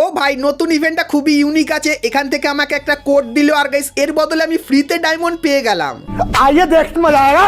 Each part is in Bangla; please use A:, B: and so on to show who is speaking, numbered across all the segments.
A: ও ভাই নতুন ইভেন্টটা খুবই ইউনিক আছে, এখান থেকে আমাকে একটা কোড দিল আর গাইস এর বদলে আমি ফ্রিতে ডায়মন্ড পেয়ে গেলাম।
B: आइए देखते मजा आएगा।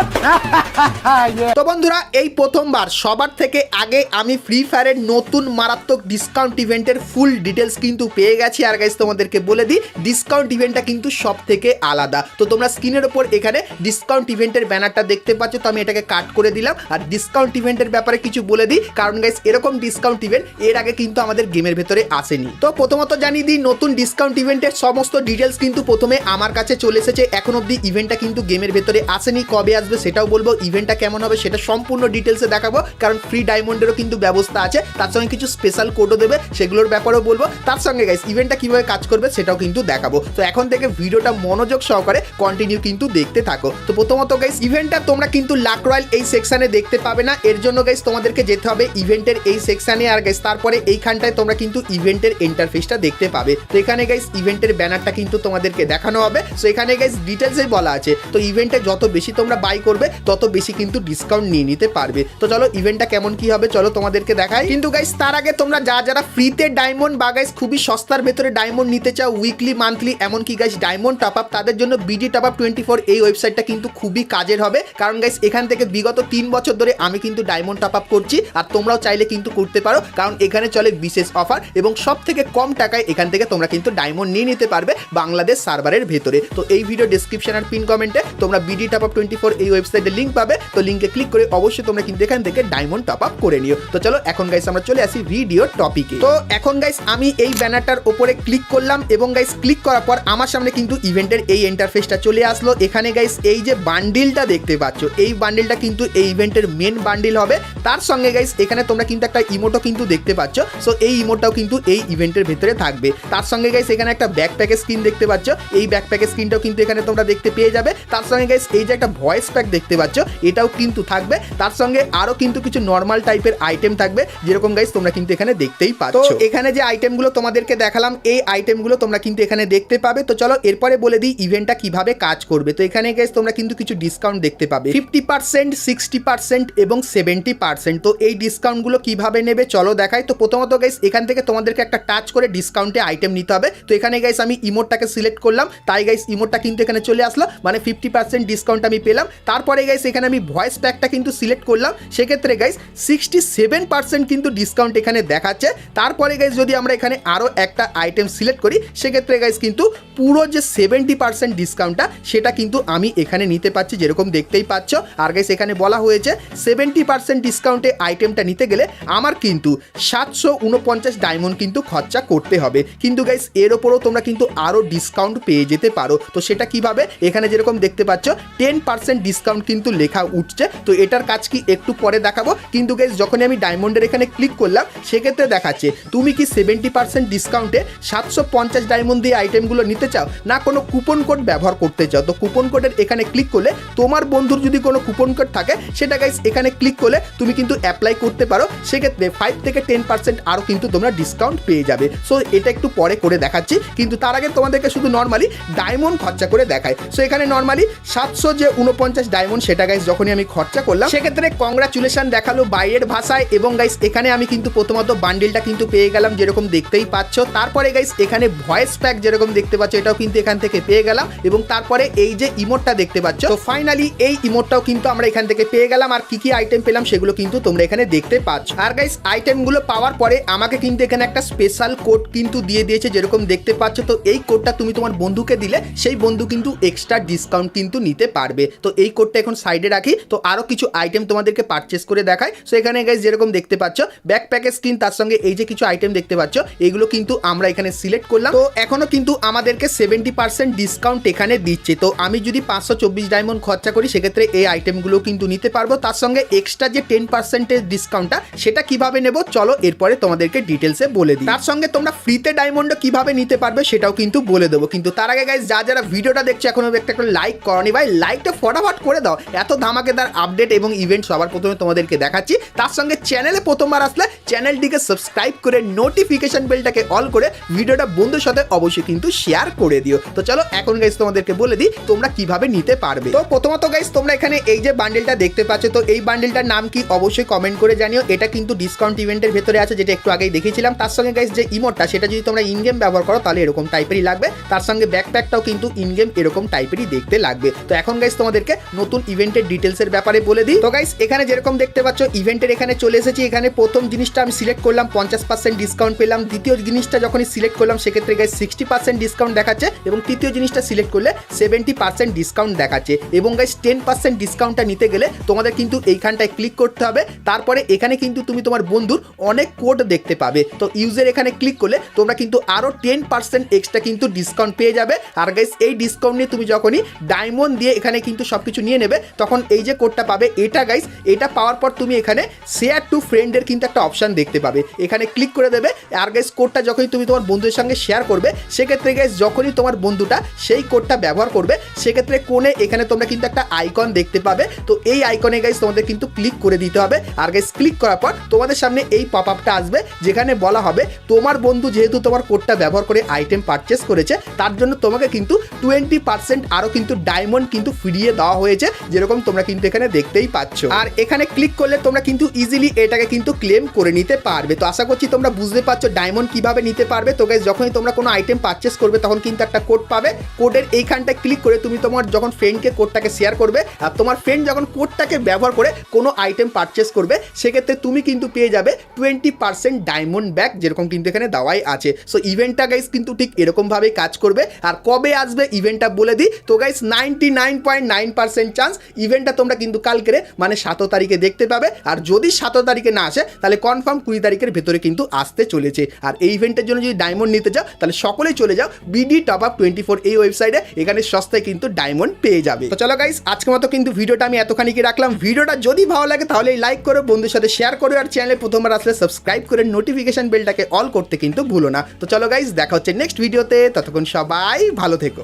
A: তো বন্ধুরা এই প্রথমবার সবার থেকে আগে আমি ফ্রি ফায়ারের নতুন মারাত্মক ডিসকাউন্ট ইভেন্টের ফুল ডিটেলস কিন্তু পেয়ে গেছি। আর গাইস তোমাদেরকে বলে দিই ডিসকাউন্ট ইভেন্টটা কিন্তু সব থেকে আলাদা। তো তোমরা স্ক্রিনের ওপর এখানে ডিসকাউন্ট ইভেন্টের ব্যানারটা দেখতে পাচ্ছ, তো আমি এটাকে কাট করে দিলাম। আর ডিসকাউন্ট ইভেন্টের ব্যাপারে কিছু বলে দিই, কারণ গাইস এরকম ডিসকাউন্ট ইভেন্ট এর আগে কিন্তু আমাদের গেমের ভেতরে আসেনি। তো প্রথমত জানিয়ে দিই নতুন ডিসকাউন্ট ইভেন্টের সমস্ত ডিটেলস কিন্তু প্রথমে আমার কাছে চলে এসেছে। এখন অবধি ইভেন্টটা কিন্তু গেমের ভেতরে আসেনি, কবে আসবে সেটাও বলবো, ইভেন্টটা কেমন হবে সেটা সম্পূর্ণ ডিটেলসে দেখাবো, কারণ ফ্রি ডায়মন্ডেরও কিন্তু ব্যবস্থা আছে, তার সঙ্গে কিছু স্পেশাল কোডও দেবে সেগুলোর ব্যাপারেও বলবো। তার সঙ্গে গাইস ইভেন্টটা কিভাবে কাজ করবে সেটাও কিন্তু দেখাবো। তো এখন থেকে ভিডিওটা মনোযোগ সহকারে কন্টিনিউ কিন্তু দেখতে থাকো। তো প্রথমত গাইস ইভেন্টটা তোমরা কিন্তু লাক রয়্যাল এই সেকশনে দেখতে পাবে না, এর জন্য গাইস তোমাদেরকে যেতে হবে ইভেন্টের এই সেকশনে। আর গাইস তারপরে এইখানটায় তোমরা কিন্তু ইভেন্টের ইন্টারফেসটা দেখতে পাবে। তো এখানে গাইস ইভেন্টের ব্যানারটা কিন্তু তোমাদেরকে দেখানো হবে। সো এখানে গাইস ডিটেলসেই বলা আছে, তো ইভেন্টে যত বেশি তোমরা বাই করবে তত বেশি কিন্তু ডিসকাউন্ট নিয়ে নিতে পারবে। তো চলো ইভেন্টটা কেমন কি হবে চলো তোমাদেরকে দেখাই। কিন্তু গাইস তার আগে তোমরা যারা ফ্রিতে ডায়মন্ড বা গাইস খুবই সস্তার ভেতরে ডায়মন্ড নিতে চাও উইকলি মান্থলি এমনকি গাইস ডায়মন্ড টপ আপ, তাদের জন্য বিডি টপ আপ 24 এই ওয়েবসাইটটা কিন্তু খুবই কাজের হবে। কারণ গাইস এখান থেকে বিগত 3 বছর ধরে আমি কিন্তু ডায়মন্ড টপ আপ করছি, আর তোমরাও চাইলে কিন্তু করতে পারো, কারণ এখানে চলে বিশেষ অফার এবং সব থেকে কম টাকায় এখান থেকে তোমরা কিন্তু ডায়মন্ড নিয়ে নিতে পারবে বাংলাদেশ সার্ভারের ভেতরে। তো এই ভিডিও ডেসক্রিপশন আর পিন কমেন্টে তোমরা বিডি টপ আপ 24 এই ওয়েবসাইটের লিঙ্ক পাবে। তো লিঙ্কে ক্লিক করে অবশ্যই তোমরা কিন্তু এখান থেকে ডায়মন্ড টপ আপ করে নিও। তো চলো এখন গাইস আমরা চলে আসি ভিডিও টপিকে। তো এখন গাইস আমি এই ব্যানারটার উপরে ক্লিক করলাম এবং গাইস ক্লিক করার পর আমার সামনে কিন্তু ইভেন্টের এই ইন্টারফেসটা চলে আসলো। এখানে গাইস এই যে বান্ডিলটা দেখতে পাচ্ছ, এই বান্ডিলটা কিন্তু এই ইভেন্টের মেন বান্ডিল হবে। তার সঙ্গে গাইস এখানে তোমরা কিন্তু একটা ইমোটও কিন্তু দেখতে পাচ্ছ। সো এই ইমোটটাও কিন্তু এই ইভেন্টের ভেতরে থাকবে। তার সঙ্গে গাইস এখানে একটা ব্যাকপ্যাকের স্ক্রিন দেখতে পাচ্ছ, এই ব্যাকপ্যাকের স্ক্রিনটাও কিন্তু এখানে তোমরা দেখতে পেয়ে যাবে। তার সঙ্গে গাইস এই যে একটা ভয়েস প্যাক দেখতে পাচ্ছ এটাও কিন্তু থাকবে। তার সঙ্গে আরো কিন্তু কিছু নর্মাল টাইপের আইটেম থাকবে, যেরকম গাইস তোমরা কিন্তু এখানে দেখতেই পাচ্ছ। তো এখানে যে আইটেমগুলো তোমাদেরকে দেখালাম এই আইটেমগুলো তোমরা কিন্তু এখানে দেখতে পাবে। তো চলো এরপরে বলে দিই ইভেন্টটা কিভাবে কাজ করবে। তো এখানে গাইস তোমরা কিন্তু কিছু ডিসকাউন্ট দেখতে পাবে 50%, 60% এবং 70%। তো এই ডিসকাউন্টগুলো কিভাবে নেবে চলো দেখাই। তো প্রথমত গাইস এখান থেকে তোমাদেরকে একটা টাচ করে ডিসকাউন্টে আইটেম নিতে হবে। তো এখানে গাইস আমি ইমোটটাকে সিলেক্ট করলাম, তাই গাইস ইমোটটা কিন্তু এখানে চলে আসলো, মানে 50% ডিসকাউন্ট আমি পেলাম। তারপরে গাইস এখানে আমি ভয়েস প্যাকটা কিন্তু সিলেক্ট করলাম, সেক্ষেত্রে গাইস 67% কিন্তু ডিসকাউন্ট এখানে দেখাচ্ছে। তারপরে গাইস যদি আমরা এখানে আরও একটা আইটেম সিলেক্ট করি সেক্ষেত্রে গাইস কিন্তু পুরো যে 70% ডিসকাউন্টটা সেটা কিন্তু আমি এখানে নিতে পারছি, যেরকম দেখতেই পাচ্ছ। আর গাইস এখানে বলা হয়েছে 70% ডিসকাউন্টে আইটেমটা নিতে গেলে আমার কিন্তু 749 ডায়মন্ড কিন্তু খরচা করতে হবে। কিন্তু গাইস এর ওপরও তোমরা কিন্তু আরও ডিসকাউন্ট পেয়ে যেতে পারো। তো সেটা কিভাবে, এখানে যেরকম দেখতে পাচ্ছ 10% ডিসকাউন্ট কিন্তু লেখা উঠছে। তো এটার কাজ কি একটু পরে দেখাবো। কিন্তু গাইস যখনই আমি ডায়মন্ডের এখানে ক্লিক করলাম সেক্ষেত্রে দেখাচ্ছে তুমি কি 70% ডিসকাউন্টে 750 ডায়মন্ড দিয়ে আইটেমগুলো নিতে চাও, না কোনো কুপন কোড ব্যবহার করতে চাও। তো কুপন কোডের এখানে ক্লিক করলে তোমার বন্ধুর যদি কোনো কুপন কোড থাকে সেটা গাইস এখানে ক্লিক করলে তুমি কিন্তু অ্যাপ্লাই করতে পারো, সেক্ষেত্রে 5 থেকে 10% আরও কিন্তু তোমরা ডিসকাউন্ট পেয়ে যাবে। সো এটা একটু পরে করে দেখাচ্ছি, কিন্তু তার আগে তোমাদেরকে শুধু নর্মালি ডায়মন্ড খরচা করে দেখায়। সো এখানে নর্মালি 749 ডায়মন্ড সেটা গাইস যখনই আমি খরচা করলাম সেক্ষেত্রে কংগ্রাচুলেশন দেখালো বাইরের ভাষায়। এবং গাইস এখানে আমি কিন্তু প্রথমত বান্ডিলটা কিন্তু পেয়ে গেলাম, যেরকম দেখতেই পাচ্ছ। তারপরে গাইস এখানে ভয়েস প্যাক যেরকম দেখতে পাচ্ছ এটাও কিন্তু এখান থেকে পেয়ে গেলাম, এবং তারপরে এই যে ইমোটটা দেখতে পাচ্ছ, তো ফাইনালি এই ইমোটটাও কিন্তু আমরা এখান থেকে পেয়ে গেলাম। আর কি কি আইটেম পেলাম সেগুলো কিন্তু তোমরা এখানে দেখতে পাচ্ছ। আর গাইস আইটেমগুলো পাওয়ার পরে আমাকে কিন্তু এখানে একটা স্পেশাল কোড কিন্তু দিয়ে দিয়েছে, যেরকম দেখতে পাচ্ছ। তো এই কোডটা তুমি তোমার বন্ধুকে দিলে সেই বন্ধু কিন্তু এক্সট্রা ডিসকাউন্ট কিন্তু নিতে পারবে। তো এই কোডটা এখন সাইডে রাখি। তো আরো কিছু আইটেম তোমাদেরকে পারচেস করে দেখায়। সো এখানে গাইস যেরকম দেখতে পাচ্ছ ব্যাকপ্যাকের স্ক্রিন, তার সঙ্গে এই যে কিছু আইটেম দেখতে পাচ্ছ এগুলো কিন্তু আমরা এখানে সিলেক্ট করলাম। তো এখনো কিন্তু আমাদেরকে 70% ডিসকাউন্ট এখানে দিচ্ছে। তো আমি যদি 524 ডায়মন্ড খরচা করি সেক্ষেত্রে এই আইটেমগুলো কিন্তু নিতে পারবো। তার সঙ্গে এক্সট্রা যে 10% ডিসকাউন্টটা সেটা কিভাবে নেব চলো এরপরে তোমাদেরকে ডিটেলসে বলে দিই। তার সঙ্গে তোমরা ফ্রিতে ডায়মন্ড কিভাবে নিতে পারবে সেটাও কিন্তু বলে দেবো। কিন্তু তার আগে গাইস যারা ভিডিওটা দেখছো এখনো একটা লাইক করনি ভাই, লাইকটা ফটাফট করে দাও। এত ধামাকেদার আপডেট এবং ইভেন্ট সবার প্রথমে তোমাদেরকে দেখাচ্ছি। তার সঙ্গে চ্যানেলে প্রথমবার আসলে চ্যানেলটিকে সাবস্ক্রাইব করে নোটিফিকেশন বেলটাকে অল করে ভিডিওটা বন্ধুর সাথে অবশ্যই কিন্তু শেয়ার করে দিও। তো চলো এখন গাইস তোমাদেরকে বলে দিই তোমরা কিভাবে নিতে পারবে। তো প্রথমত গাইস তোমরা এখানে এই যে বান্ডেলটা দেখতে পাচ্ছ, তো এই বান্ডেলটার নাম কি অবশ্যই কমেন্ট করে জানিও। এটা কিন্তু ডিসকাউন্ট ইভেন্টের ভেতরে আছে, যেটা একটু আগেই দেখিয়েছিলাম। তার সঙ্গে গাইস যে ইমোটটা সেটা যদি তোমরা ইন গেম ব্যবহার করো তাহলে এরকম টাইপেরই লাগবে, তার সঙ্গে ব্যাকপ্যাকটাও কিন্তু ইন গেম এরকম টাইপেরই দেখতে লাগবে। তো এখন গাইস তোমাদেরকে নতুন ইভেন্টের ডিটেলসের ব্যাপারে বলে দিই। তো গাইস এখানে যেরকম দেখতে পাচ্ছ ইভেন্টের এখানে চলে এসেছি। এখানে প্রথম জিনিসটা আমি সিলেক্ট করলাম 50% ডিসকাউন্ট পেলাম। দ্বিতীয় জিনিসটা যখনই সিলেক্ট করলাম সেক্ষেত্রে গাইস 60% ডিসকাউন্ট দেখাচ্ছে এবং তৃতীয় জিনিসটা সিলেক্ট করলে 70% ডিসকাউন্ট দেখাচ্ছে এবং গাইস 10% ডিসকাউন্টটা নিতে গেলে তোমাদের কিন্তু এইখানটায় ক্লিক করতে হবে। তারপরে এখানে কিন্তু তুমি তোমার বন্ধুর অনেক কোড দেখতে পাবে। তো ইউজের এখানে ক্লিক করলে তোমরা কিন্তু আরও 10% এক্সট্রা কিন্তু ডিসকাউন্ট পেয়ে যাবে। আর গাইস এই ডিসকাউন্ট নিয়ে তুমি যখনই ডায়মন্ড দিয়ে এখানে কিন্তু সব কিছু নিয়ে নেবে তখন এই যে কোডটা পাবে এটা গাইস, এটা পাওয়ার পর তুমি এখানে শেয়ার টু ফ্রেন্ডের কিন্তু একটা অপশান দেখতে পাবে, এখানে ক্লিক করে দেবে। আর গাইস কোডটা যখনই তুমি তোমার বন্ধুদের সঙ্গে শেয়ার করবে সেক্ষেত্রে গাইস যখনই তোমার বন্ধুটা সেই কোডটা ব্যবহার করবে সেক্ষেত্রে কোণে এখানে তোমরা কিন্তু একটা আইকন দেখতে পাবে। তো এই আইকনে গাইস তোমাদের কিন্তু ক্লিক করে দিতে হবে। আর গাইস ক্লিক করার পর তোমাদের সামনে এই পপ আপটা আসবে যেখানে বলা হবে তোমার বন্ধু যেহেতু তোমার কোডটা ব্যবহার করে আইটেম পারচেস করেছে তার জন্য তোমাকে কিন্তু 20% আরও কিন্তু ডায়মন্ড কিন্তু ফিরিয়ে দেওয়া হয়েছে, যেরকম তোমরা কিন্তু এখানে দেখতেই পাচ্ছ। আর এখানে ক্লিক করলে তোমরা কিন্তু ইজিলি এটাকে কিন্তু ক্লেম করে নিতে পারবে। তো আশা করছি তোমরা বুঝতে পারছো ডায়মন্ড কিভাবে নিতে পারবে। তো গাইস যখনই তোমরা কোনো আইটেম পারচেস করবে তখন কিন্তু একটা কোড পাবে, কোডের এইখানটায় ক্লিক করে তুমি তোমার যখন ফ্রেন্ডকে কোডটাকে শেয়ার করবে আর তোমার ফ্রেন্ড যখন কোডটাকে ব্যবহার করে কোনো আইটেম পারচেস করবে সেক্ষেত্রে তুমি কিন্তু পেয়ে যাবে 20% ডায়মন্ড ব্যাক, যেরকম কিন্তু এখানে দেওয়াই আছে। সো ইভেন্টটা গাইস কিন্তু ঠিক এরকমভাবেই কাজ করবে। আর কবে আসবে ইভেন্টটা বলে দিই। তো গাইস 99.9% চান্স ইভেন্টটা তোমরা কিন্তু কালকে মানে 7 তারিখে দেখতে পাবে। আর যদি 7 তারিখে না আসে তাহলে কনফার্ম 20 তারিখের ভেতরে কিন্তু আসতে চলেছে। আর এই ইভেন্টের জন্য যদি ডায়মন্ড নিতে চাও তাহলে সকলেই চলে যাও বিডি টপ আপ 24 এই ওয়েবসাইটে, এখানে সস্তায় কিন্তু ডায়মন্ড পেয়ে যাবে। তো চলো গাইস আজকের মতো কিন্তু ভিডিওটা আমি এতখানি কি রাখলাম। ভিডিওটা যদি ভালো লাগে তাহলে লাইক করো, বন্ধুদের সাথে শেয়ার করো, আর চ্যানেলে প্রথমবার আসলে সাবস্ক্রাইব করে নোটিফিকেশন বেলটাকে অল করতে কিন্তু ভুলো না। তো চলো গাইস দেখা হচ্ছে নেক্সট ভিডিওতে, ততক্ষণ সবাই ভালো থেকো।